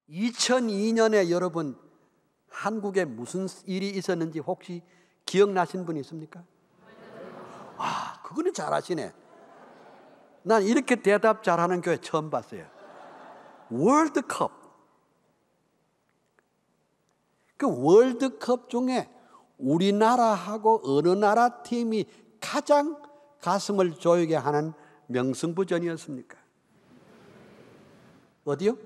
2002년에 여러분 한국에 무슨 일이 있었는지 혹시 기억나신 분 있습니까? 아, 그거는 잘하시네. 난 이렇게 대답 잘하는 교회 처음 봤어요. 월드컵. 그 월드컵 중에 우리나라하고 어느 나라 팀이 가장 가슴을 조이게 하는 명승부전이었습니까? 어디요?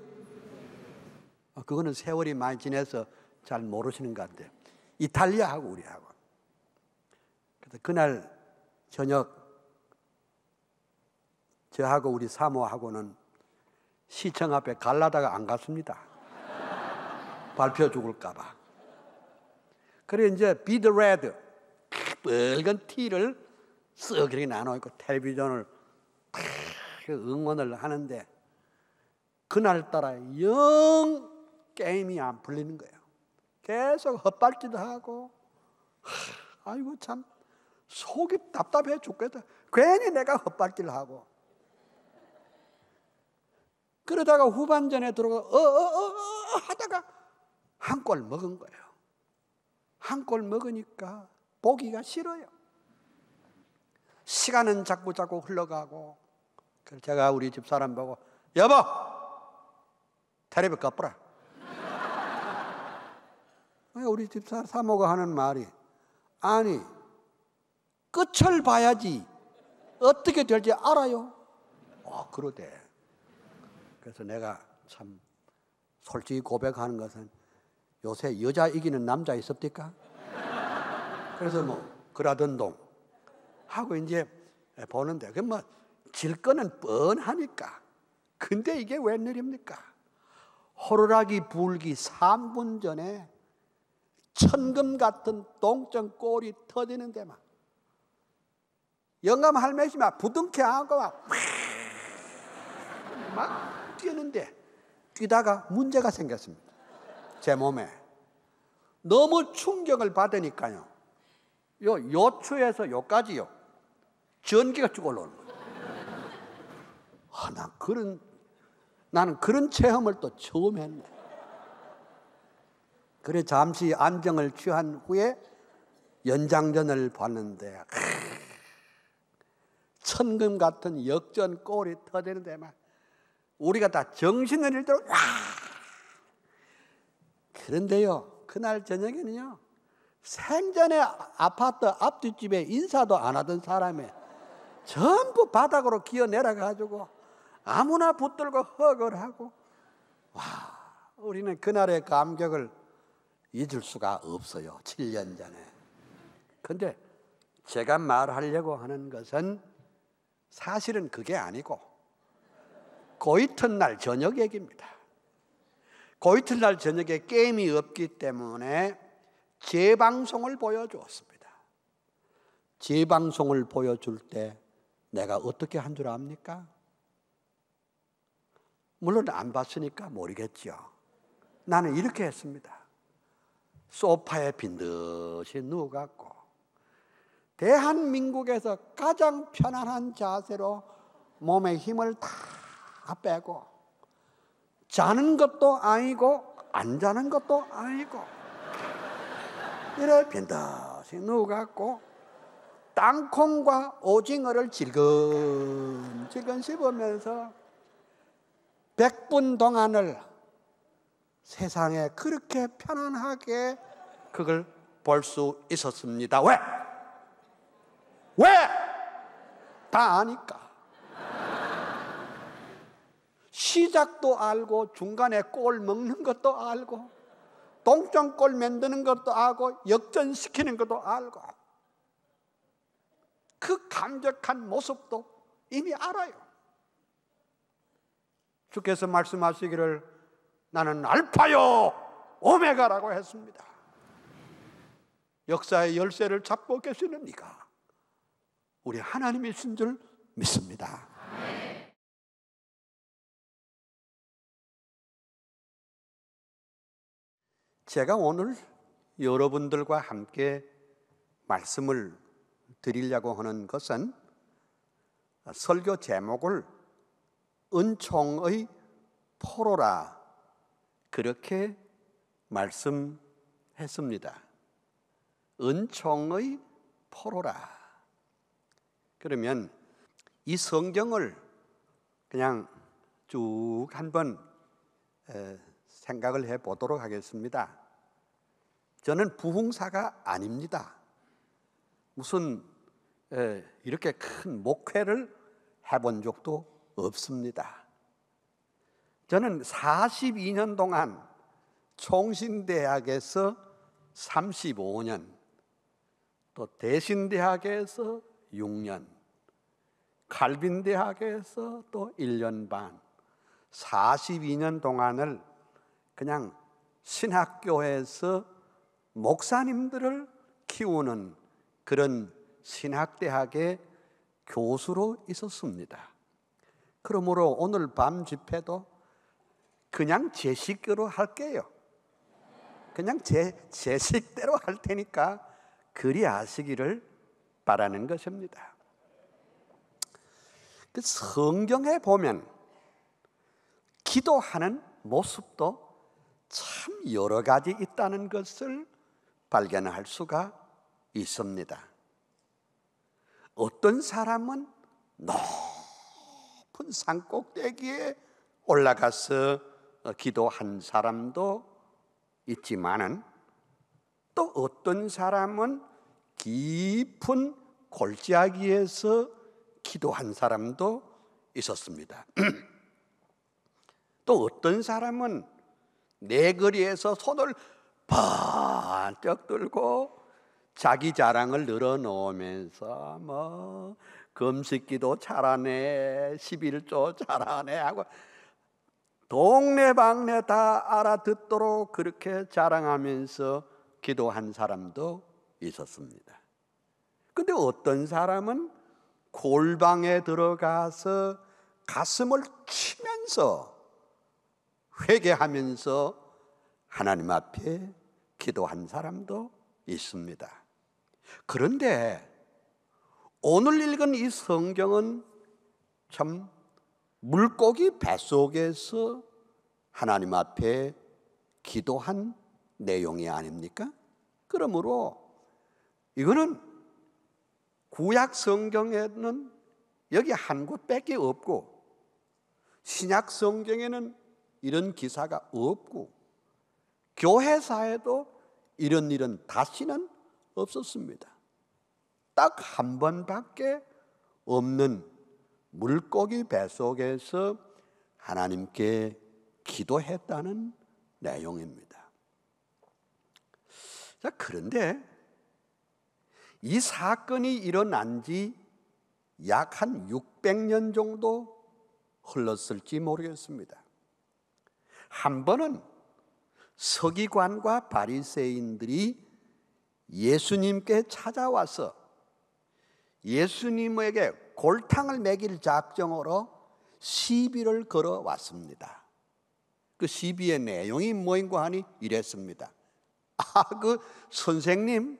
그거는 세월이 많이 지나서 잘 모르시는 것 같아요. 이탈리아하고 우리하고. 그래서 그날 저녁 저하고 우리 사모하고는 시청 앞에 갈라다가 안 갔습니다. 발표 죽을까 봐. 그래 이제 비드 레드 빨간 티를 쓱 이렇게 나눠있고 텔레비전을 탁 응원을 하는데 그날따라 영 게임이 안 풀리는 거예요. 계속 헛발질도 하고 아이고 참 속이 답답해 죽겠다. 괜히 내가 헛발질을 하고 그러다가 후반전에 들어가 하다가 한 골 먹은 거예요. 한 골 먹으니까 보기가 싫어요. 시간은 자꾸 흘러가고 그래서 제가 우리 집사람 보고 여보 텔레비 꺼버라. 우리 집사람 사모가 하는 말이 아니 끝을 봐야지 어떻게 될지 알아요. 그러대. 그래서 내가 참 솔직히 고백하는 것은 요새 여자 이기는 남자 있습니까? 그래서 뭐 그러던 동 하고 이제 보는데 그 뭐 질 거는 뻔하니까. 근데 이게 웬일입니까? 호루라기 불기 3분 전에 천금 같은 동점골이 터지는 데만 영감 할매시 막 부둥켜 안고 막 뛰는데 뛰다가 문제가 생겼습니다. 제 몸에 너무 충격을 받으니까요. 요추에서 요까지요 전기가 쭉 올라오는 거예요. 나는 그런 체험을 또 처음 했네. 그래 잠시 안정을 취한 후에 연장전을 봤는데 천금 같은 역전골이 터지는 데만 우리가 다 정신을 잃도록 그런데요 그날 저녁에는요 생전에 아파트 앞뒷집에 인사도 안 하던 사람이 전부 바닥으로 기어 내려가지고 아무나 붙들고 헉을 하고 우리는 그날의 감격을 잊을 수가 없어요. 7년 전에. 그런데 제가 말하려고 하는 것은 사실은 그게 아니고 그 이튿날 저녁 얘기입니다. 그 이튿날 저녁에 게임이 없기 때문에 재방송을 보여주었습니다. 재방송을 보여줄 때 내가 어떻게 한 줄 압니까? 물론 안 봤으니까 모르겠죠. 나는 이렇게 했습니다. 소파에 빈듯이 누워갖고 대한민국에서 가장 편안한 자세로 몸에 힘을 다 빼고 자는 것도 아니고 안 자는 것도 아니고 이래 빈듯이 누워갖고 땅콩과 오징어를 질근질근 씹으면서 100분 동안을 세상에 그렇게 편안하게 그걸 볼 수 있었습니다. 왜? 다 아니까. 시작도 알고 중간에 골 먹는 것도 알고 동점골 만드는 것도 알고 역전시키는 것도 알고 그 감격한 모습도 이미 알아요. 주께서 말씀하시기를 나는 알파요 오메가라고 했습니다. 역사의 열쇠를 잡고 계시는 네가 우리 하나님이신 줄 믿습니다. 제가 오늘 여러분들과 함께 말씀을 드리려고 하는 것은 설교 제목을 은총의 포로라 그렇게 말씀했습니다. 은총의 포로라. 그러면 이 성경을 그냥 쭉 한번 생각을 해보도록 하겠습니다. 저는 부흥사가 아닙니다. 무슨 이렇게 큰 목회를 해본 적도 없습니다. 저는 42년 동안 총신대학에서 35년, 또 대신대학에서 6년, 칼빈대학에서 또 1년 반, 42년 동안을 그냥 신학교에서 목사님들을 키우는 그런 신학대학의 교수로 있었습니다. 그러므로 오늘 밤 집회도 그냥 제 식대로 할게요. 그냥 제 식대로 할 테니까 그리 아시기를 바라는 것입니다. 그 성경에 보면 기도하는 모습도 참 여러 가지 있다는 것을 발견할 수가 있습니다. 어떤 사람은 높은 산꼭대기에 올라가서 기도한 사람도 있지만은 또 어떤 사람은 깊은 골짜기에서 기도한 사람도 있었습니다. 또 어떤 사람은 내거리에서 손을 번쩍 들고 자기 자랑을 늘어놓으면서 뭐 금식기도 잘하네, 11조 잘하네 하고 동네방네 다 알아듣도록 그렇게 자랑하면서 기도한 사람도 있었습니다. 근데 어떤 사람은 골방에 들어가서 가슴을 치면서 회개하면서 하나님 앞에 기도한 사람도 있습니다. 그런데 오늘 읽은 이 성경은 참 물고기 뱃속에서 하나님 앞에 기도한 내용이 아닙니까? 그러므로 이거는 구약 성경에는 여기 한 곳밖에 없고 신약 성경에는 이런 기사가 없고 교회사에도 이런 일은 다시는 없었습니다. 딱 한 번밖에 없는 물고기 뱃속에서 하나님께 기도했다는 내용입니다. 자, 그런데 이 사건이 일어난 지 약 한 600년 정도 흘렀을지 모르겠습니다. 한 번은 서기관과 바리새인들이 예수님께 찾아와서 예수님에게 골탕을 먹일 작정으로 시비를 걸어왔습니다. 그 시비의 내용이 뭐인고 하니 이랬습니다. 그 선생님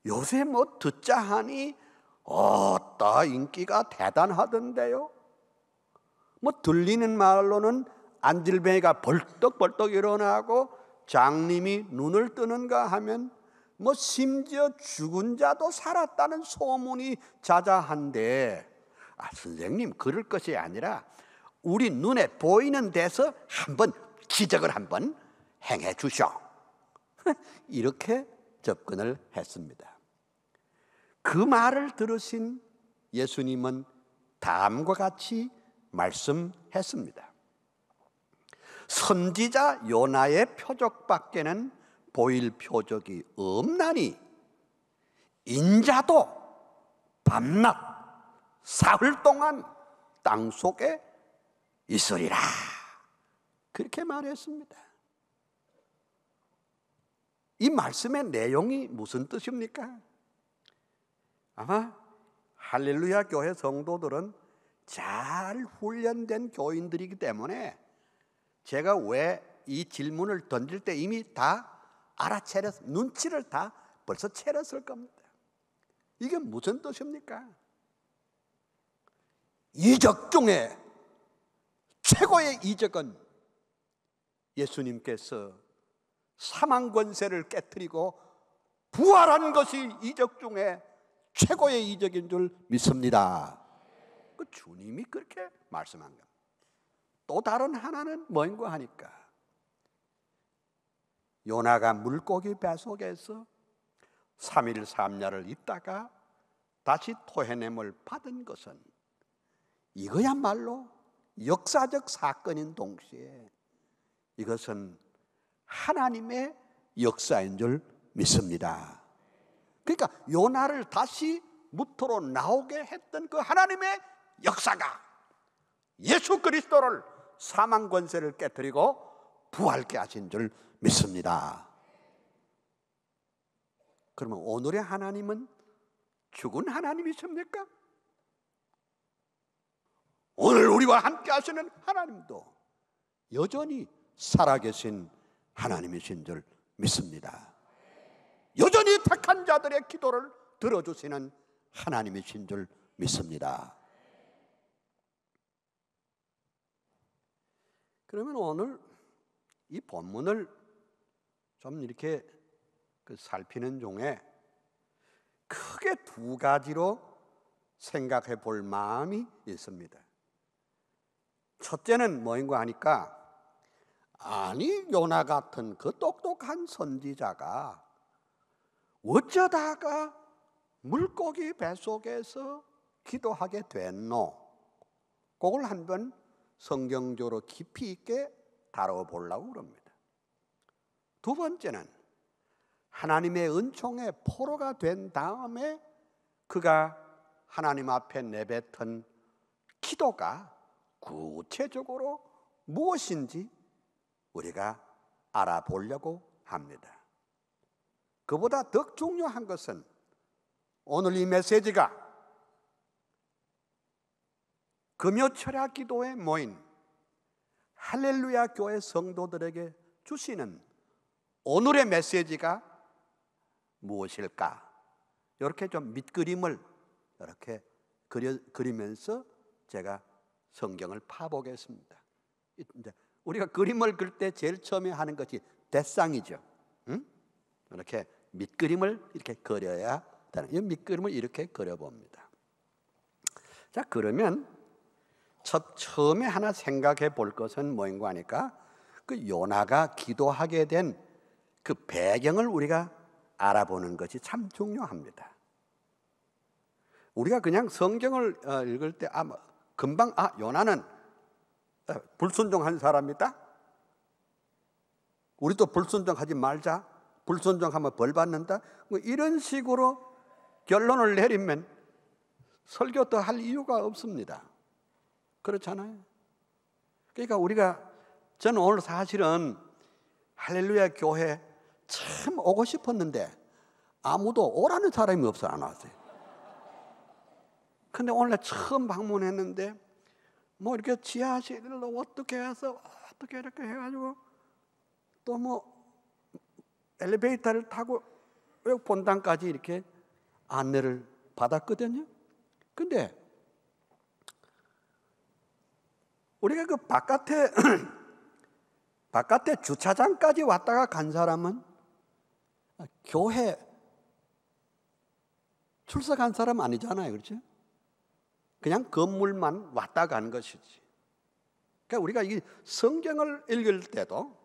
요새 뭐 듣자 하니 다 인기가 대단하던데요. 뭐 들리는 말로는 안질뱅이가 벌떡벌떡 일어나고 장님이 눈을 뜨는가 하면 뭐 심지어 죽은 자도 살았다는 소문이 자자한데 선생님 그럴 것이 아니라 우리 눈에 보이는 데서 한번 기적을 한번 행해 주셔. 이렇게 접근을 했습니다. 그 말을 들으신 예수님은 다음과 같이 말씀했습니다. 선지자 요나의 표적밖에는 보일 표적이 없나니 인자도 밤낮 사흘 동안 땅 속에 있으리라. 그렇게 말했습니다. 이 말씀의 내용이 무슨 뜻입니까? 아마 할렐루야 교회 성도들은 잘 훈련된 교인들이기 때문에 제가 왜 이 질문을 던질 때 이미 다 알아채렸, 눈치를 다 벌써 채렸을 겁니다. 이게 무슨 뜻입니까? 이적 중에 최고의 이적은 예수님께서 사망 권세를 깨뜨리고 부활한 것이 이적 중에 최고의 이적인 줄 믿습니다. 그 주님이 그렇게 말씀한 겁니다. 또 다른 하나는 뭐인가 하니까 요나가 물고기 뱃속에서 3일 3야를 있다가 다시 토해냄을 받은 것은 이거야말로 역사적 사건인 동시에 이것은 하나님의 역사인 줄 믿습니다. 그러니까 요나를 다시 무토로 나오게 했던 그 하나님의 역사가 예수 그리스도를 사망 권세를 깨뜨리고 부활케 하신 줄 믿습니다. 그러면 오늘의 하나님은 죽은 하나님이십니까? 오늘 우리와 함께 하시는 하나님도 여전히 살아계신 하나님이신 줄 믿습니다. 여전히 택한 자들의 기도를 들어주시는 하나님이신 줄 믿습니다. 그러면 오늘 이 본문을 좀 이렇게 살피는 중에 크게 두 가지로 생각해 볼 마음이 있습니다. 첫째는 뭐인가 하니까 아니 요나 같은 그 똑똑한 선지자가 어쩌다가 물고기 뱃속에서 기도하게 됐노? 그걸 한번 성경적으로 깊이 있게 다뤄보려고 그럽니다. 두 번째는 하나님의 은총의 포로가 된 다음에 그가 하나님 앞에 내뱉은 기도가 구체적으로 무엇인지 우리가 알아보려고 합니다. 그보다 더 중요한 것은 오늘 이 메시지가 금요철야 기도에 모인 할렐루야 교회 성도들에게 주시는 오늘의 메시지가 무엇일까? 이렇게 좀 밑그림을 이렇게 그리면서 제가 성경을 파보겠습니다. 이제 우리가 그림을 그릴 때 제일 처음에 하는 것이 대상이죠. 응? 이렇게 밑그림을 이렇게 그려야 되는, 이 밑그림을 이렇게 그려봅니다. 자, 그러면 처음에 하나 생각해 볼 것은 뭐인가 하니까 그 요나가 기도하게 된 그 배경을 우리가 알아보는 것이 참 중요합니다. 우리가 그냥 성경을 읽을 때 금방 요나는 불순종한 사람이다. 우리도 불순종하지 말자. 불순종하면 벌 받는다. 뭐 이런 식으로 결론을 내리면 설교 더 할 이유가 없습니다. 그렇잖아요. 그러니까 저는 오늘 사실은 할렐루야 교회 참 오고 싶었는데 아무도 오라는 사람이 없어 안 왔어요. 근데 오늘 처음 방문했는데 뭐 이렇게 지하실로 어떻게 해서 어떻게 이렇게 해가지고 또 뭐 엘리베이터를 타고 본당까지 이렇게 안내를 받았거든요. 근데 우리가 그 바깥에 주차장까지 왔다가 간 사람은 교회 출석한 사람 아니잖아요. 그렇죠? 그냥 건물만 왔다 간 것이지. 그러니까 우리가 이 성경을 읽을 때도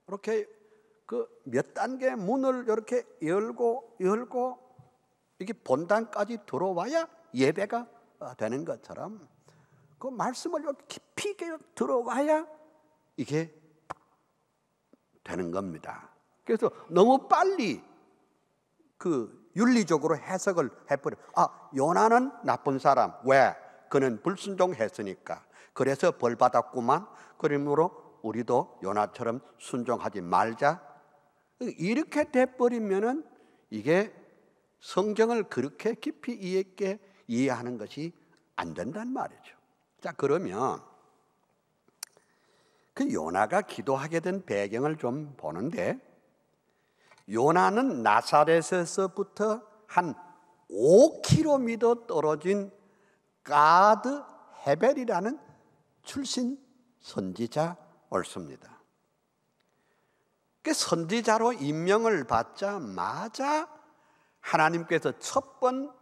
이렇게 그 몇 단계 문을 이렇게 열고 이게 본당까지 들어와야 예배가 되는 것처럼 그 말씀을 깊이 있게 들어와야 이게 되는 겁니다. 그래서 너무 빨리 그 윤리적으로 해석을 해버려. 요나는 나쁜 사람. 왜? 그는 불순종했으니까. 그래서 벌 받았구만. 그러므로 우리도 요나처럼 순종하지 말자. 이렇게 돼버리면은 이게 성경을 그렇게 깊이 있게 이해하는 것이 안 된단 말이죠. 자, 그러면 그 요나가 기도하게 된 배경을 좀 보는데, 요나는 나사렛에서부터 한 5km 떨어진 가드 헤벨이라는 출신 선지자 옳습니다. 선지자로 임명을 받자마자 하나님께서 첫 번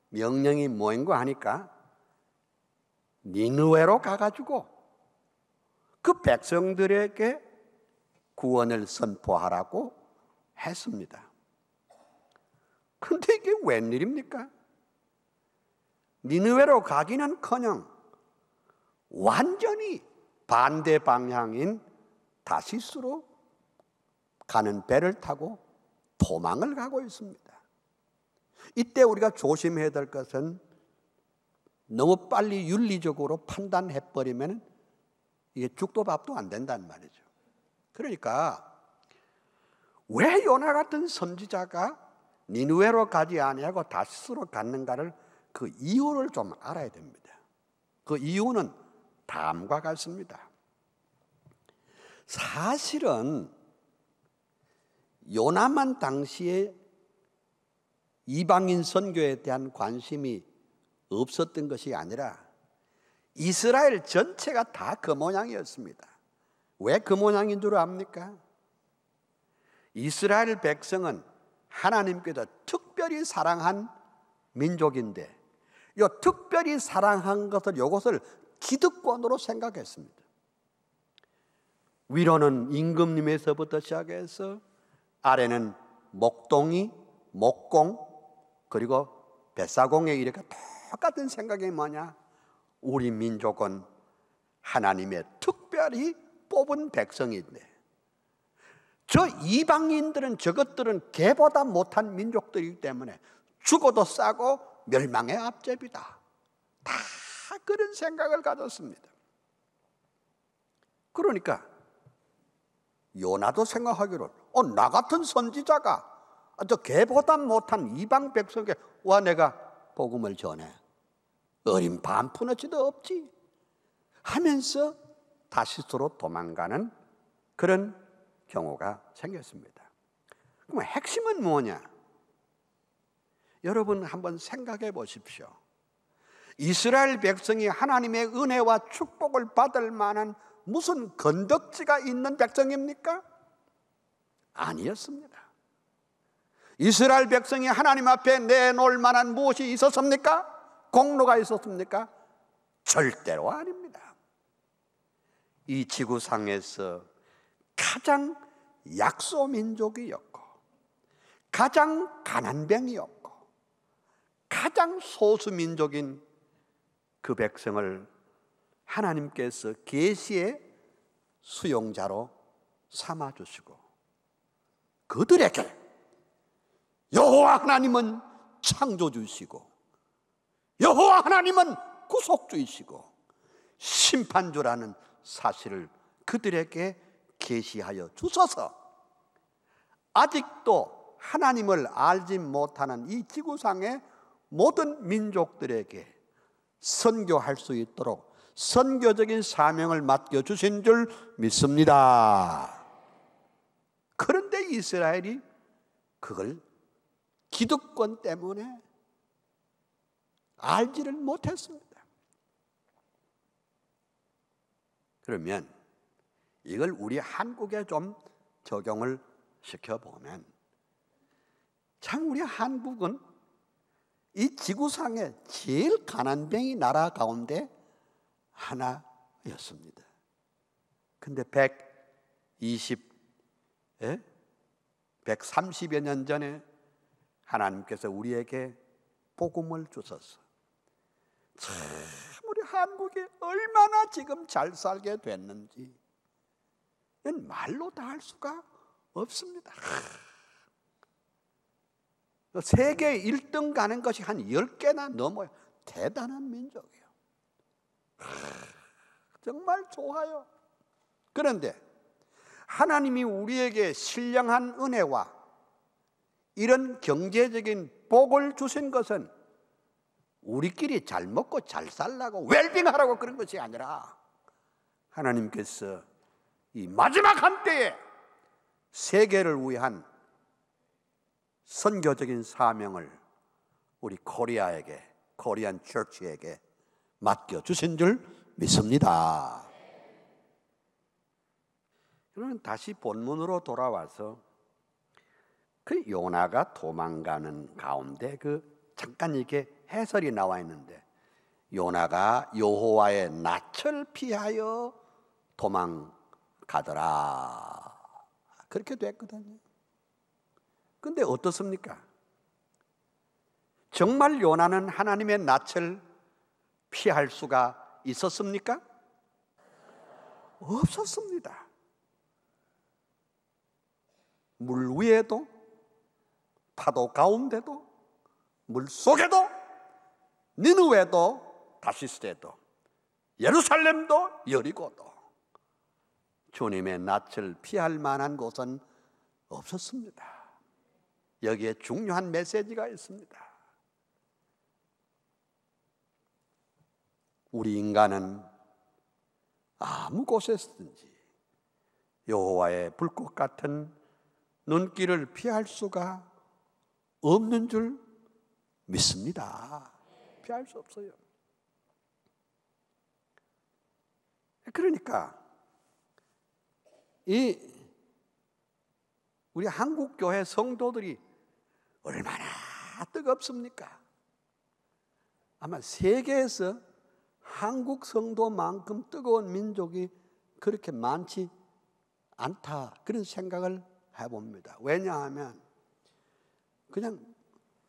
명령이 뭐인가 하니까 니느웨로 가가지고 그 백성들에게 구원을 선포하라고 했습니다. 그런데 이게 웬일입니까? 니느웨로 가기는커녕 완전히 반대 방향인 다시스로 가는 배를 타고 도망을 가고 있습니다. 이때 우리가 조심해야 될 것은 너무 빨리 윤리적으로 판단해버리면 이게 죽도 밥도 안 된다는 말이죠. 그러니까 왜 요나 같은 선지자가 니느웨로 가지 아니하고 다시스로 갔는가를 그 이유를 좀 알아야 됩니다. 그 이유는 다음과 같습니다. 사실은 요나만 당시에 이방인 선교에 대한 관심이 없었던 것이 아니라 이스라엘 전체가 다 그 모양이었습니다. 왜 그 모양인 줄 압니까? 이스라엘 백성은 하나님께서 특별히 사랑한 민족인데 이 특별히 사랑한 것을 이것을 기득권으로 생각했습니다. 위로는 임금님에서부터 시작해서 아래는 목동이, 목공, 그리고 뱃사공에 이렇게 똑같은 생각이 뭐냐? 우리 민족은 하나님의 특별히 뽑은 백성인데 저 이방인들은 저것들은 개보다 못한 민족들이기 때문에 죽어도 싸고 멸망의 앞제비다. 다 그런 생각을 가졌습니다. 그러니까 요나도 생각하기로 나 같은 선지자가 저 개보다 못한 이방 백성에게 와 내가 복음을 전해 어린 반푼어치도 없지 하면서 다시스로 도망가는 그런 경우가 생겼습니다. 그럼 핵심은 뭐냐? 여러분 한번 생각해 보십시오. 이스라엘 백성이 하나님의 은혜와 축복을 받을 만한 무슨 건덕지가 있는 백성입니까? 아니었습니다. 이스라엘 백성이 하나님 앞에 내놓을 만한 무엇이 있었습니까? 공로가 있었습니까? 절대로 아닙니다. 이 지구상에서 가장 약소민족이었고 가장 가난뱅이였고 가장 소수민족인 그 백성을 하나님께서 계시의 수용자로 삼아주시고 그들에게 여호와 하나님은 창조주이시고 여호와 하나님은 구속주이시고 심판주라는 사실을 그들에게 계시하여 주셔서 아직도 하나님을 알지 못하는 이 지구상의 모든 민족들에게 선교할 수 있도록 선교적인 사명을 맡겨주신 줄 믿습니다. 그런데 이스라엘이 그걸 기득권 때문에 알지를 못했습니다. 그러면 이걸 우리 한국에 좀 적용을 시켜보면 참 우리 한국은 이 지구상의 제일 가난뱅이 나라 가운데 하나였습니다. 근데 130여 년 전에 하나님께서 우리에게 복음을 주셔서 참 우리 한국이 얼마나 지금 잘 살게 됐는지 말로 다 할 수가 없습니다. 세계 1등 가는 것이 한 10개나 넘어요. 대단한 민족이에요. 정말 좋아요. 그런데 하나님이 우리에게 신령한 은혜와 이런 경제적인 복을 주신 것은 우리끼리 잘 먹고 잘 살라고 웰빙하라고 그런 것이 아니라 하나님께서 이 마지막 한때에 세계를 위한 선교적인 사명을 우리 코리아에게, 코리안 처치에게 맡겨주신 줄 믿습니다. 그러면 다시 본문으로 돌아와서 그 요나가 도망가는 가운데 잠깐 이렇게 해설이 나와 있는데, 요나가 여호와의 낯을 피하여 도망가더라, 그렇게 됐거든요. 근데 어떻습니까? 정말 요나는 하나님의 낯을 피할 수가 있었습니까? 없었습니다. 물 위에도, 파도 가운데도, 물 속에도, 니느웨도, 다시스에도, 예루살렘도, 여리고도 주님의 낯을 피할 만한 곳은 없었습니다. 여기에 중요한 메시지가 있습니다. 우리 인간은 아무 곳에서든지 여호와의 불꽃 같은 눈길을 피할 수가 없는 줄 믿습니다. 피할 수 없어요. 그러니까 우리 한국 교회 성도들이 얼마나 뜨겁습니까? 아마 세계에서 한국 성도만큼 뜨거운 민족이 그렇게 많지 않다, 그런 생각을 해봅니다. 왜냐하면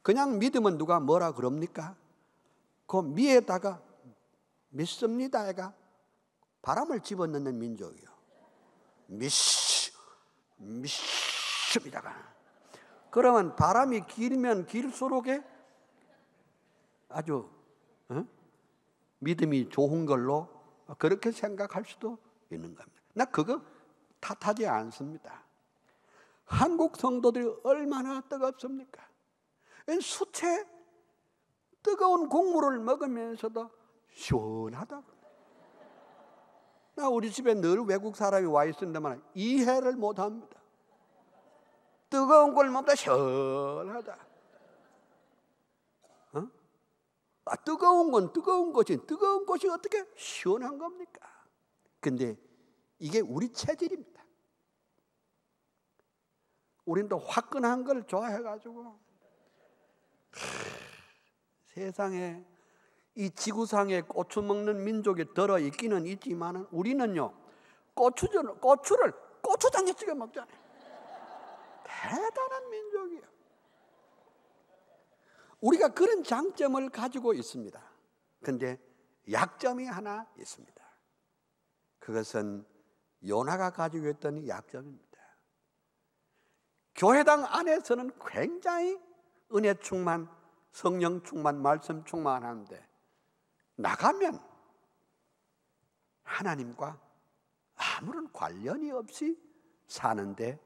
그냥 믿으면 누가 뭐라 그럽니까? 그 미에다가 믿습니다가 바람을 집어넣는 민족이요. 믿습니다가. 그러면 바람이 길면 길수록 아주 믿음이 좋은 걸로 그렇게 생각할 수도 있는 겁니다. 나 그거 탓하지 않습니다. 한국 성도들이 얼마나 뜨겁습니까? 수채 뜨거운 국물을 먹으면서도 시원하다고. 나 우리 집에 늘 외국 사람이 와 있는데만 이해를 못합니다. 뜨거운 걸 먹다 시원하다. 뜨거운 건 뜨거운 것이, 뜨거운 것이 어떻게 시원한 겁니까? 근데 이게 우리 체질입니다. 우린 또 화끈한 걸 좋아해가지고 세상에 이 지구상에 고추 먹는 민족이 들어 있기는 있지만 우리는요, 고추를 고추장에 찍어 먹잖아요. 대단한 민족이에요. 우리가 그런 장점을 가지고 있습니다. 그런데 약점이 하나 있습니다. 그것은 요나가 가지고 있던 약점입니다. 교회당 안에서는 굉장히 은혜 충만, 성령 충만, 말씀 충만하는데 나가면 하나님과 아무런 관련이 없이 사는데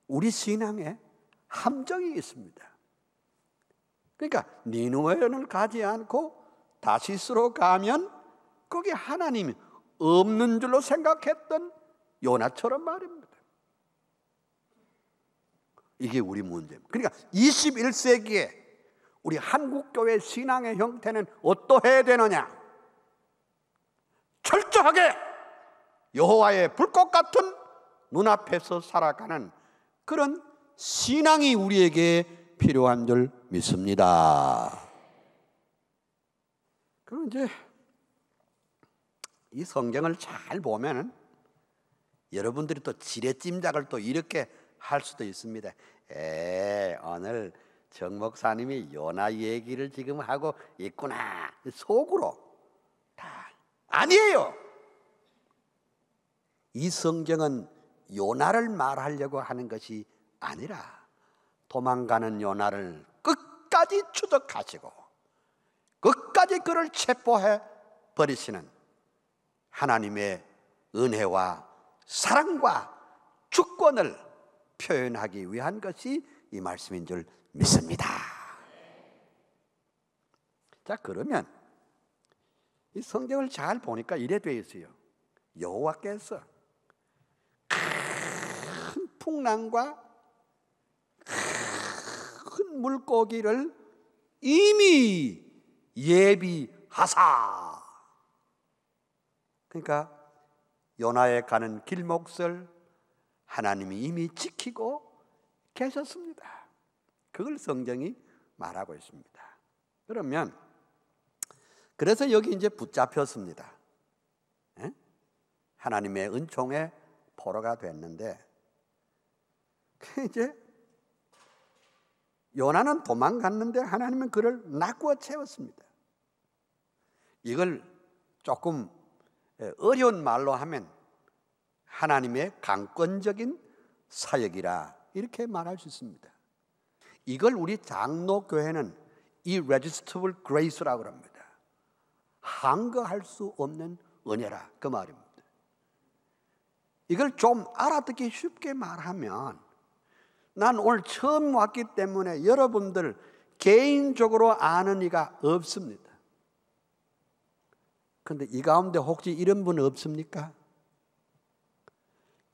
우리 신앙에 함정이 있습니다. 그러니까 니느웨를 가지 않고 다시스로 가면 거기 하나님이 없는 줄로 생각했던 요나처럼 말입니다. 이게 우리 문제입니다. 그러니까 21세기에 우리 한국교회 신앙의 형태는 어떠해야 되느냐? 철저하게 여호와의 불꽃 같은 눈앞에서 살아가는 그런 신앙이 우리에게 필요한 줄 믿습니다. 그럼 이제 이 성경을 잘 보면은 여러분들이 또 지레짐작을 또 이렇게 할 수도 있습니다. 오늘 정 목사님이 요나 얘기를 지금 하고 있구나. 속으로 다 아니에요. 이 성경은 요나를 말하려고 하는 것이 아니라 도망가는 요나를 끝까지 추적하시고 끝까지 그를 체포해 버리시는 하나님의 은혜와 사랑과 주권을 표현하기 위한 것이 이 말씀인 줄 믿습니다. 자, 그러면 이 성경을 잘 보니까 이래 되어 있어요. 여호와께서 큰 풍랑과 큰 물고기를 이미 예비하사. 그러니까 요나에 가는 길목설, 하나님이 이미 지키고 계셨습니다. 그걸 성경이 말하고 있습니다. 그러면 그래서 여기 이제 붙잡혔습니다. 에? 하나님의 은총의 포로가 됐는데 이제 요나는 도망갔는데 하나님은 그를 낚고 채웠습니다. 이걸 조금 어려운 말로 하면 하나님의 강권적인 사역이라 이렇게 말할 수 있습니다. 이걸 우리 장로교회는 irresistible grace라고 합니다. 항거할 수 없는 은혜라 그 말입니다. 이걸 좀 알아듣기 쉽게 말하면 난 오늘 처음 왔기 때문에 여러분들 개인적으로 아는 이가 없습니다. 그런데 이 가운데 혹시 이런 분 없습니까?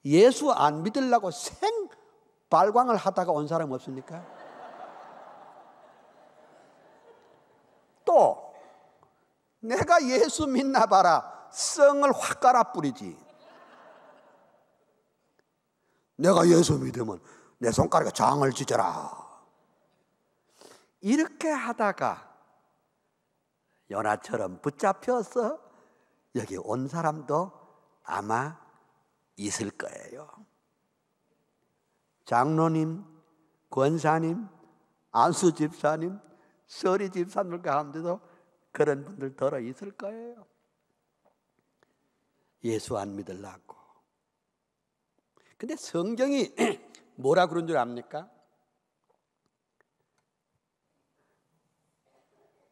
예수 안 믿으려고 생발광을 하다가 온 사람 없습니까? 또 내가 예수 믿나 봐라 성을 확 갈아 뿌리지. 내가 예수 믿으면 내 손가락에 장을 찢어라. 이렇게 하다가 요나처럼 붙잡혀서 여기 온 사람도 아마 있을 거예요. 장로님, 권사님, 안수 집사님, 서리 집사님 가운데도 그런 분들 들어 있을 거예요. 예수 안 믿으려고. 근데 성경이 뭐라 그런 줄 압니까?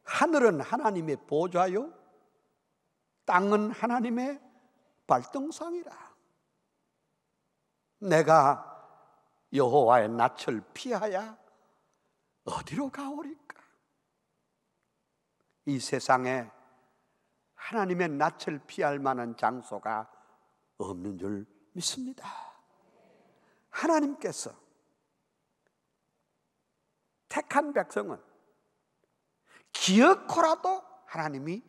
하늘은 하나님의 보좌요, 땅은 하나님의 발등상이라. 내가 여호와의 낯을 피하여 어디로 가오리까? 이 세상에 하나님의 낯을 피할 만한 장소가 없는 줄 믿습니다. 하나님께서 택한 백성은 기어코라도 하나님이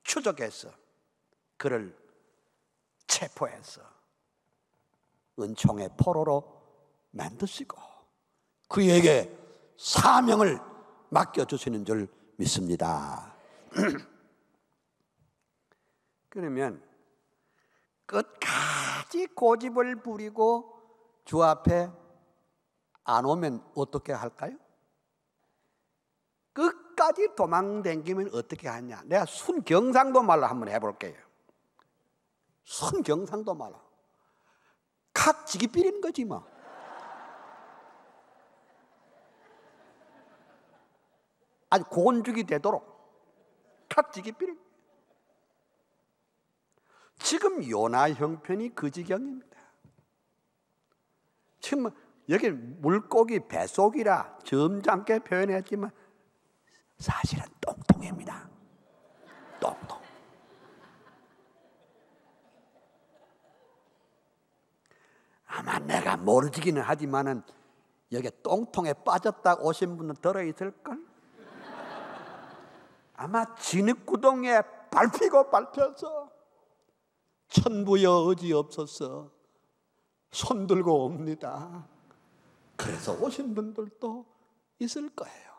추적해서 그를 체포해서 은총의 포로로 만드시고 그에게 사명을 맡겨주시는 줄 믿습니다. 그러면 끝까지 고집을 부리고 주 앞에 안 오면 어떻게 할까요? 끝까지 도망다니면 어떻게 하냐? 내가 순경상도 말로 한번 해볼게요. 순경상도 말로 칵지기 삐리는 거지 뭐. 아주 곤죽이 되도록 칵지기 삐리. 지금 요나 형편이 그 지경입니다. 지금 여기 물고기 뱃속이라 점잖게 표현했지만 사실은 똥통입니다. 똥통. 아마 내가 모르지기는 하지만은 여기 똥통에 빠졌다 오신 분은 들어있을걸? 아마 진흙구덩이에 밟히고 밟혀서 천부여 의지없어서 손 들고 옵니다. 그래서 오신 분들도 있을 거예요.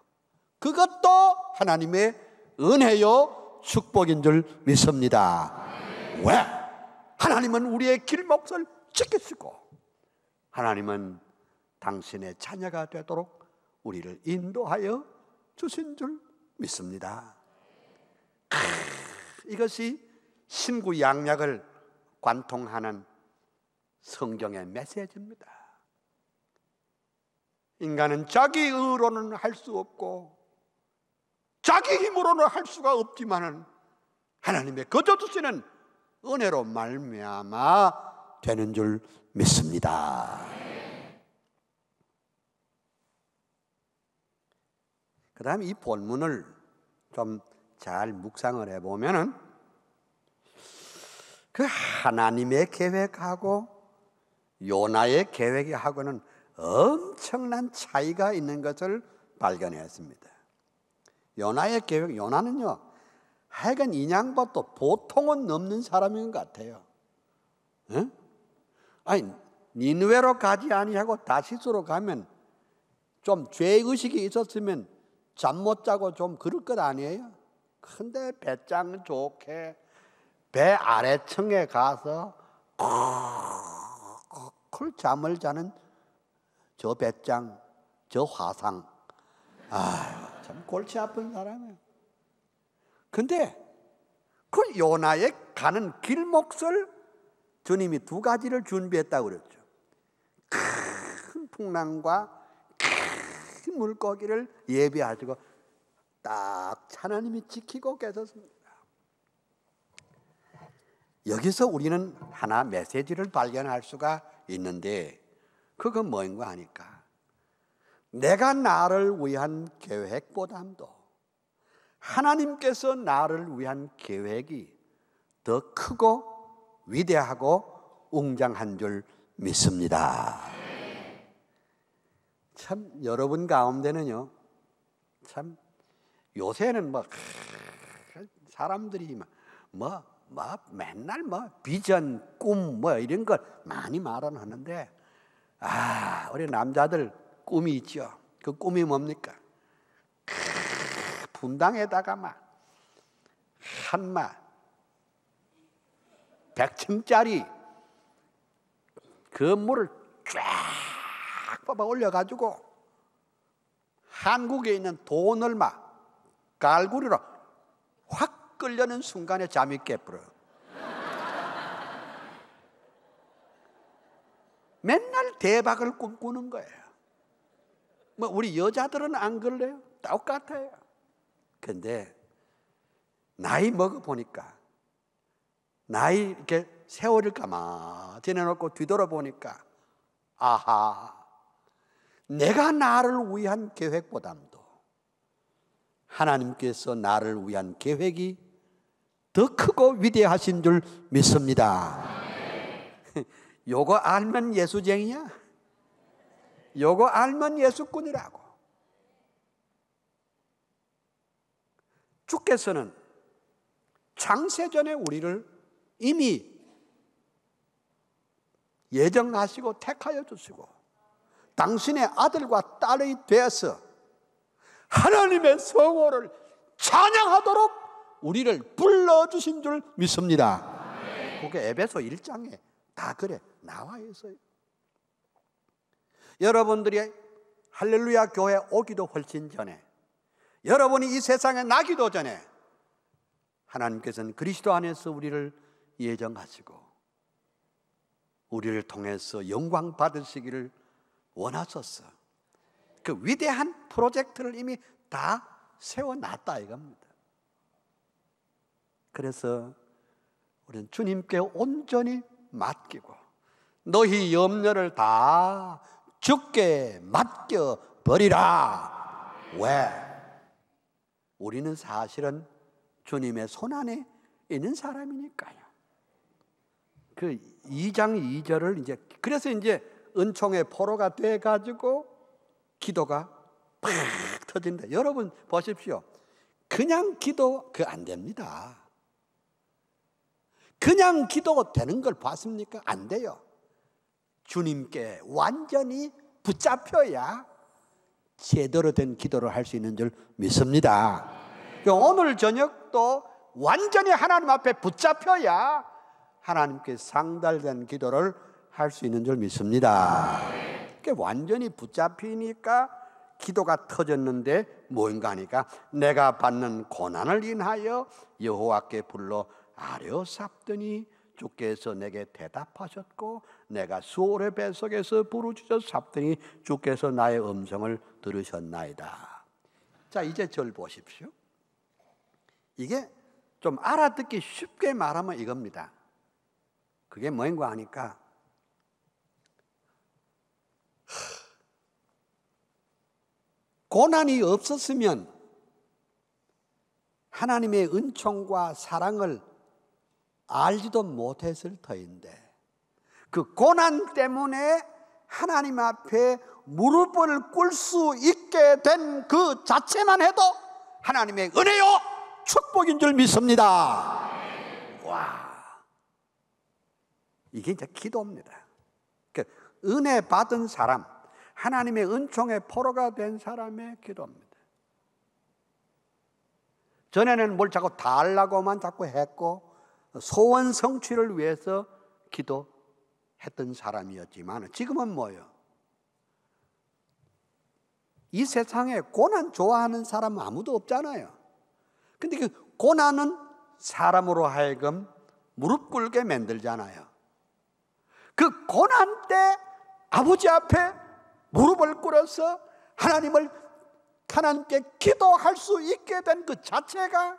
그것도 하나님의 은혜요 축복인 줄 믿습니다. 왜? 하나님은 우리의 길목을 지키시고 하나님은 당신의 자녀가 되도록 우리를 인도하여 주신 줄 믿습니다. 이것이 신구 양약을 관통하는 성경의 메시지입니다. 인간은 자기 의로는 할 수 없고 자기 힘으로는 할 수가 없지만은 하나님의 거저 주시는 은혜로 말미암아 되는 줄 믿습니다. 그 다음에 이 본문을 좀 잘 묵상을 해보면은 그 하나님의 계획하고 요나의 계획하고는 엄청난 차이가 있는 것을 발견했습니다. 요나의 계획, 요나는요 하여간 인양반도 보통은 넘는 사람인 것 같아요. 에? 아니 니느웨로 가지 아니하고 다시스로 가면 좀 죄의식이 있었으면 잠 못 자고 좀 그럴 것 아니에요? 근데 배짱 좋게 배 아래층에 가서 콜 잠을 자는 저 배짱, 저 화상, 아유, 참 골치 아픈 사람이에요. 근데 그 요나에 가는 길목을 주님이 두 가지를 준비했다고 그랬죠. 큰 풍랑과 큰 물고기를 예비하시고 딱 하나님이 지키고 계셨습니다. 여기서 우리는 하나 메시지를 발견할 수가 있는데, 그건 뭔가 하니까 내가 나를 위한 계획보다도 하나님께서 나를 위한 계획이 더 크고 위대하고 웅장한 줄 믿습니다. 참 여러분 가운데는요, 참 요새는 사람들이 맨날 비전, 꿈 이런 걸 많이 말하는데, 우리 남자들 꿈이 있죠. 그 꿈이 뭡니까? 분당에다가 한마 100층짜리 건물을 쫙 뽑아 올려가지고 한국에 있는 돈을 갈구리로 확 끌려는 순간에 잠이 깨버려요. 맨날 대박을 꿈꾸는 거예요. 우리 여자들은 안 그래요? 똑같아요. 근데 나이 먹어보니까, 나이 이렇게 세월을 가만히 지내놓고 뒤돌아보니까, 아하, 내가 나를 위한 계획보다도 하나님께서 나를 위한 계획이 더 크고 위대하신 줄 믿습니다. 요거 알면 예수쟁이야? 요거 알면 예수꾼이라고. 주께서는 창세전에 우리를 이미 예정하시고 택하여 주시고 당신의 아들과 딸이 되어서 하나님의 성호를 찬양하도록 우리를 불러주신 줄 믿습니다. 그게 에베소 1장에 다 그래 나와 있어요. 여러분들이 할렐루야 교회 오기도 훨씬 전에, 여러분이 이 세상에 나기도 전에 하나님께서는 그리스도 안에서 우리를 예정하시고 우리를 통해서 영광 받으시기를 원하셨어. 그 위대한 프로젝트를 이미 다 세워놨다 이겁니다. 그래서 우리는 주님께 온전히 맡기고 너희 염려를 다 주께 맡겨버리라. 왜? 우리는 사실은 주님의 손안에 있는 사람이니까요. 그 2장 2절을 그래서 은총의 포로가 돼가지고 기도가 팍 터진다. 여러분 보십시오. 그냥 기도 안 됩니다. 그냥 기도 되는 걸 봤습니까? 안 돼요. 주님께 완전히 붙잡혀야 제대로 된 기도를 할 수 있는 줄 믿습니다. 오늘 저녁도 완전히 하나님 앞에 붙잡혀야 하나님께 상달된 기도를 할 수 있는 줄 믿습니다. 완전히 붙잡히니까 기도가 터졌는데 뭔가 하니까 내가 받는 고난을 인하여 여호와께 불러 아뢰었사옵더니 주께서 내게 대답하셨고 내가 수월의 뱃속에서 부르짖었사옵더니 주께서 나의 음성을 들으셨나이다. 자, 이제 절 보십시오. 이게 좀 알아듣기 쉽게 말하면 이겁니다. 그게 뭔가 하니까 고난이 없었으면 하나님의 은총과 사랑을 알지도 못했을 터인데 그 고난 때문에 하나님 앞에 무릎을 꿇을 수 있게 된 그 자체만 해도 하나님의 은혜요 축복인 줄 믿습니다. 와, 이게 이제 기도입니다. 은혜 받은 사람, 하나님의 은총의 포로가 된 사람의 기도입니다. 전에는 뭘 자꾸 달라고만 자꾸 했고 소원 성취를 위해서 기도했던 사람이었지만 지금은 뭐예요? 이 세상에 고난 좋아하는 사람은 아무도 없잖아요. 근데 그 고난은 사람으로 하여금 무릎 꿇게 만들잖아요. 그 고난 때 아버지 앞에 무릎을 꿇어서 하나님께 기도할 수 있게 된 그 자체가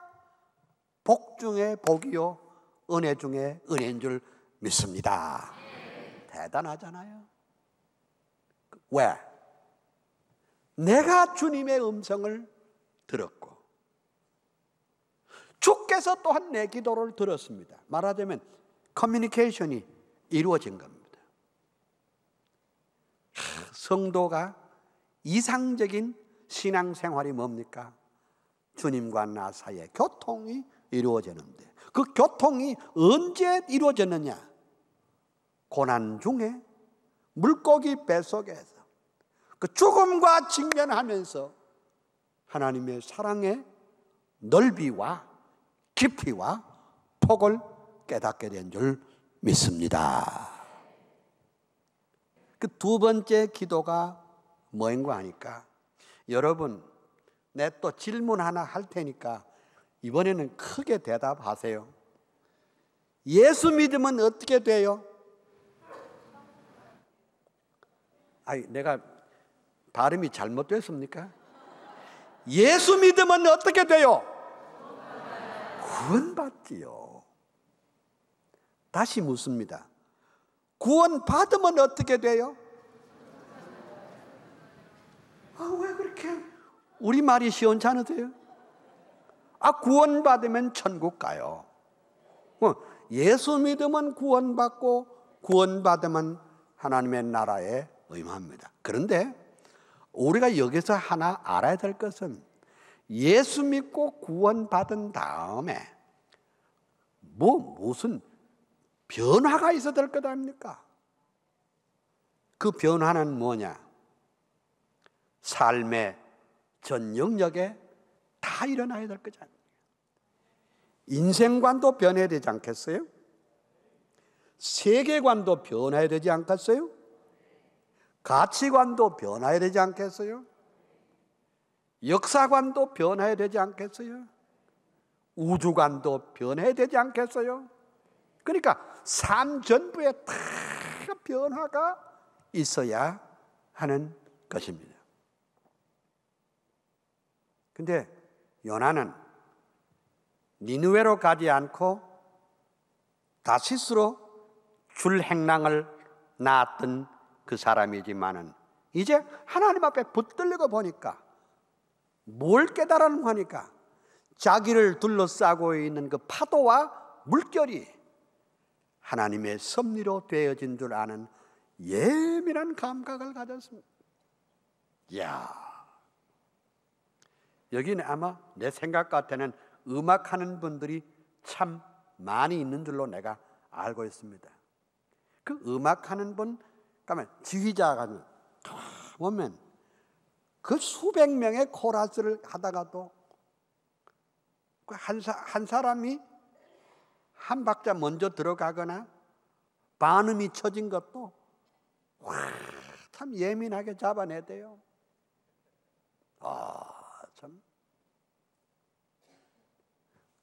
복 중에 복이요 은혜 중에 은혜인 줄 믿습니다. 대단하잖아요. 왜? 내가 주님의 음성을 들었고 주께서 또한 내 기도를 들었습니다. 말하자면 커뮤니케이션이 이루어진 겁니다. 성도가 이상적인 신앙생활이 뭡니까? 주님과 나 사이에 교통이 이루어지는데 그 교통이 언제 이루어졌느냐? 고난 중에 물고기 뱃속에서 그 죽음과 직면하면서 하나님의 사랑의 넓이와 깊이와 폭을 깨닫게 된 줄 믿습니다. 그 두 번째 기도가 뭐인 거 아니까? 여러분, 내 또 질문 하나 할 테니까 이번에는 크게 대답하세요. 예수 믿으면 어떻게 돼요? 내가 발음이 잘못됐습니까? 예수 믿으면 어떻게 돼요? 구원받지요. 다시 묻습니다. 구원받으면 어떻게 돼요? 왜 그렇게 우리말이 시원찮으세요? 구원받으면 천국 가요. 예수 믿으면 구원받고 구원받으면 하나님의 나라에 의무합니다. 그런데 우리가 여기서 하나 알아야 될 것은 예수 믿고 구원받은 다음에 무슨 변화가 있어야 될 것 아닙니까? 그 변화는 뭐냐? 삶의 전 영역에 다 일어나야 될 거잖아요. 인생관도 변해야 되지 않겠어요? 세계관도 변해야 되지 않겠어요? 가치관도 변해야 되지 않겠어요? 역사관도 변해야 되지 않겠어요? 우주관도 변해야 되지 않겠어요? 그러니까 삶 전부에 다 변화가 있어야 하는 것입니다. 근데 요나는 니느웨로 가지 않고 다시스로 출행랑을 낳았던 그 사람이지만은 이제 하나님 앞에 붙들리고 보니까 뭘 깨달았는 거니까 자기를 둘러싸고 있는 그 파도와 물결이 하나님의 섭리로 되어진 줄 아는 예민한 감각을 가졌습니다. 이야, 여기는 아마 내 생각 같아는 음악하는 분들이 참 많이 있는 줄로 내가 알고 있습니다. 그 음악하는 분, 그러면 지휘자가 보면 그 수백 명의 코러스를 하다가도 한 사람이 한 박자 먼저 들어가거나 반음이 쳐진 것도 참 예민하게 잡아내야 돼요. 참.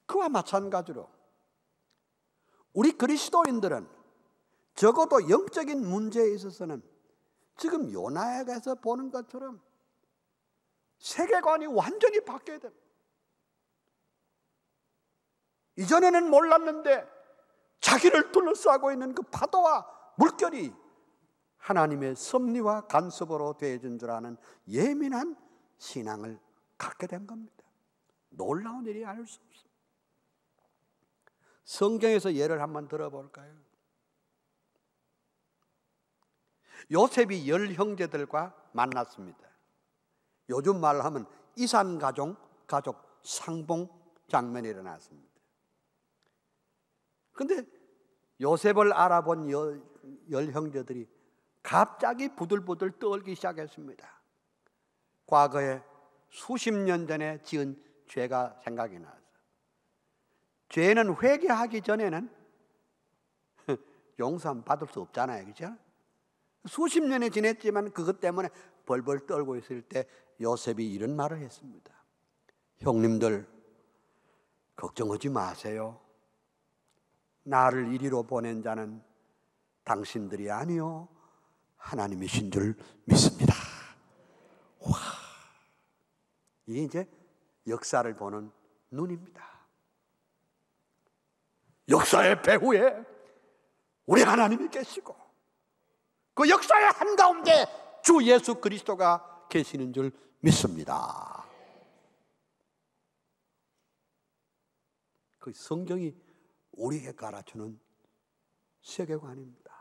그와 마찬가지로 우리 그리스도인들은 적어도 영적인 문제에 있어서는 지금 요나에게서 보는 것처럼 세계관이 완전히 바뀌어야 됩니다. 이전에는 몰랐는데 자기를 둘러싸고 있는 그 파도와 물결이 하나님의 섭리와 간섭으로 되어진 줄 아는 예민한 신앙을 갖게 된 겁니다. 놀라운 일이 아닐 수 없습니다. 성경에서 예를 한번 들어볼까요? 요셉이 10형제들과 만났습니다. 요즘 말로 하면 이산가족 상봉 장면이 일어났습니다. 그런데 요셉을 알아본 10형제들이 갑자기 부들부들 떨기 시작했습니다. 과거에 수십 년 전에 지은 죄가 생각이 나서. 죄는 회개하기 전에는 용서함 받을 수 없잖아요, 그렇죠? 수십 년이 지냈지만 그것 때문에 벌벌 떨고 있을 때 요셉이 이런 말을 했습니다. 형님들, 걱정하지 마세요. 나를 이리로 보낸 자는 당신들이 아니요 하나님이신 줄 믿습니다. 와, 이게 이제 역사를 보는 눈입니다. 역사의 배후에 우리 하나님이 계시고 그 역사의 한가운데 주 예수 그리스도가 계시는 줄 믿습니다. 그 성경이 우리에게 가르치는 세계관입니다.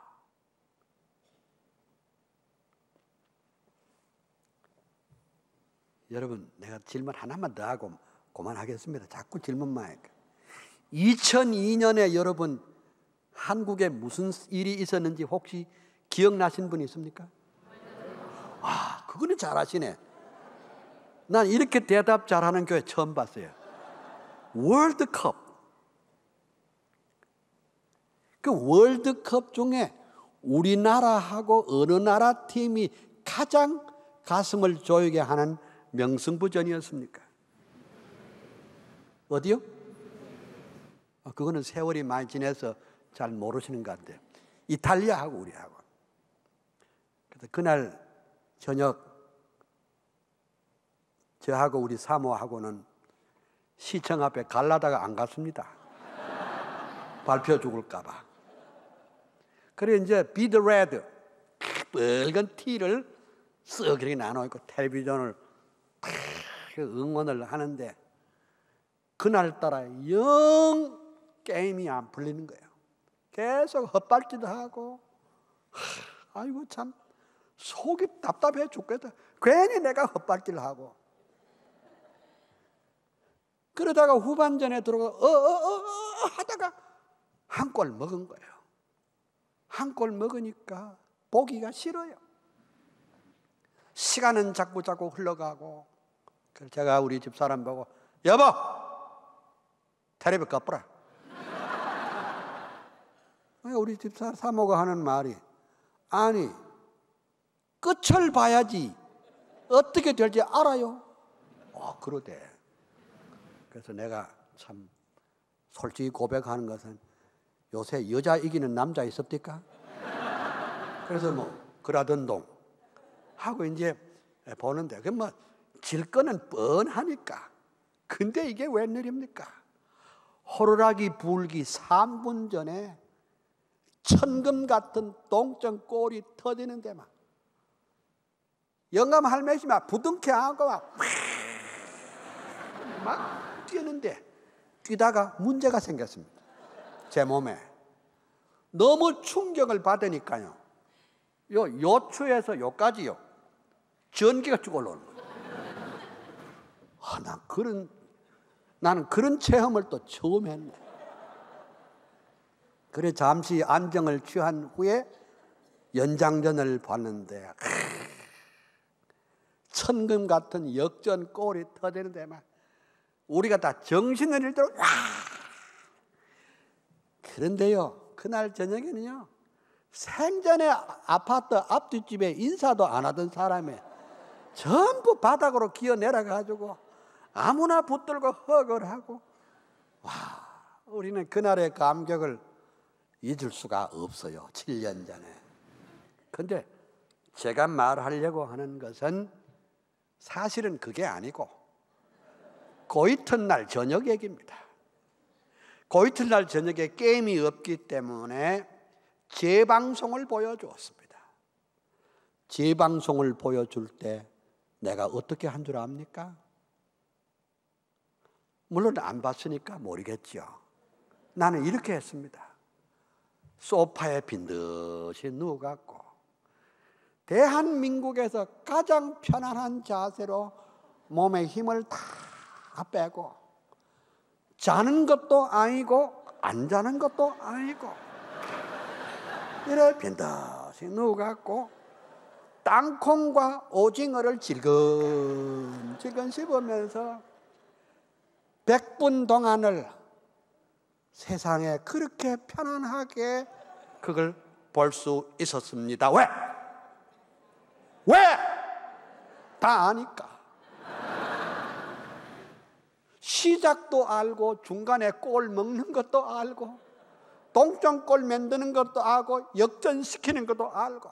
여러분, 내가 질문 하나만 더 하고 그만하겠습니다. 자꾸 질문만 할까. 2002년에 여러분 한국에 무슨 일이 있었는지 혹시 기억나신 분 있습니까? 아, 그거는 잘하시네. 난 이렇게 대답 잘하는 교회 처음 봤어요. 월드컵. 그 월드컵 중에 우리나라하고 어느 나라 팀이 가장 가슴을 조이게 하는 명승부전이었습니까? 어디요? 그거는 세월이 많이 지나서 잘 모르시는 것 같아요. 이탈리아하고 우리하고. 그래서 그날 저녁 저하고 우리 사모하고는 시청 앞에 갈라다가 안 갔습니다. 발표 죽을까 봐. 그래 이제 비드 레드 빨간 티를 쓱 이렇게 나눠있고 텔레비전을 응원을 하는데 그날따라 영 게임이 안 풀리는 거예요. 계속 헛발질도 하고 아이고 참 속이 답답해 죽겠다. 괜히 내가 헛발질을 하고 그러다가 후반전에 들어가 하다가 한 골 먹은 거예요. 한 골 먹으니까 보기가 싫어요. 시간은 자꾸 흘러가고 그래서 제가 우리 집 사람 보고 여보 텔레비 꺼버려. 우리 집 사모가 하는 말이 아니 끝을 봐야지 어떻게 될지 알아요. 그러대. 그래서 내가 참 솔직히 고백하는 것은 요새 여자 이기는 남자 있습니까? 그래서 그라던동 하고 이제 보는데 그 질 거는 뻔하니까. 근데 이게 웬일입니까? 호루라기 불기 3분 전에 천금 같은 동점골이 터지는 데만 영감 할매시 막 부둥켜 안고 막 뛰었는데 뛰다가 문제가 생겼습니다. 제 몸에 너무 충격을 받으니까요. 요추에서 요까지요 전기가 쭉 올라오는 거예요. 나는 그런 체험을 또 처음 했네. 그래 잠시 안정을 취한 후에 연장전을 봤는데 천금 같은 역전골이 터지는데 막 우리가 다 정신을 잃도록 그런데요 그날 저녁에는요 생전에 아파트 앞뒷집에 인사도 안 하던 사람이 전부 바닥으로 기어 내려가지고 아무나 붙들고 허그를 하고 우리는 그날의 감격을 잊을 수가 없어요. 7년 전에. 근데 제가 말하려고 하는 것은 사실은 그게 아니고 그 이튿날 저녁 얘기입니다. 그 이튿날 저녁에 게임이 없기 때문에 재방송을 보여주었습니다. 재방송을 보여줄 때 내가 어떻게 한 줄 압니까? 물론 안 봤으니까 모르겠죠. 나는 이렇게 했습니다. 소파에 빈듯이 누워갖고 대한민국에서 가장 편안한 자세로 몸에 힘을 다 빼고 자는 것도 아니고 안 자는 것도 아니고 이래 빈듯이 누워갖고 땅콩과 오징어를 질근질근 씹으면서 100분 동안을 세상에 그렇게 편안하게 그걸 볼 수 있었습니다. 왜? 왜? 다 아니까. 시작도 알고 중간에 골 먹는 것도 알고 동점골 만드는 것도 알고 역전시키는 것도 알고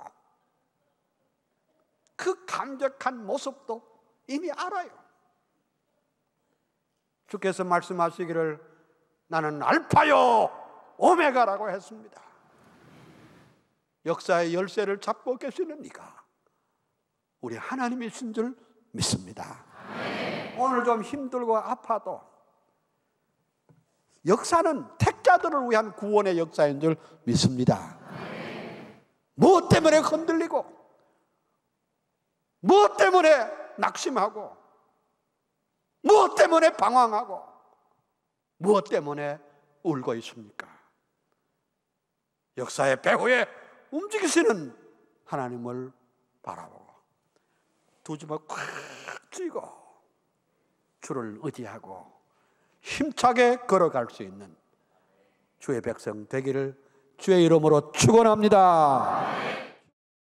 그 감격한 모습도 이미 알아요. 주께서 말씀하시기를 나는 알파요 오메가라고 했습니다. 역사의 열쇠를 잡고 계시는 네가 우리 하나님이신 줄 믿습니다. 오늘 좀 힘들고 아파도 역사는 택자들을 위한 구원의 역사인 줄 믿습니다. 무엇 때문에 흔들리고 무엇 때문에 낙심하고 무엇 때문에 방황하고 무엇 때문에 울고 있습니까? 역사의 배후에 움직이시는 하나님을 바라보고 두 주먹 꽉 쥐고 주를 의지하고 힘차게 걸어갈 수 있는 주의 백성 되기를 주의 이름으로 축원합니다.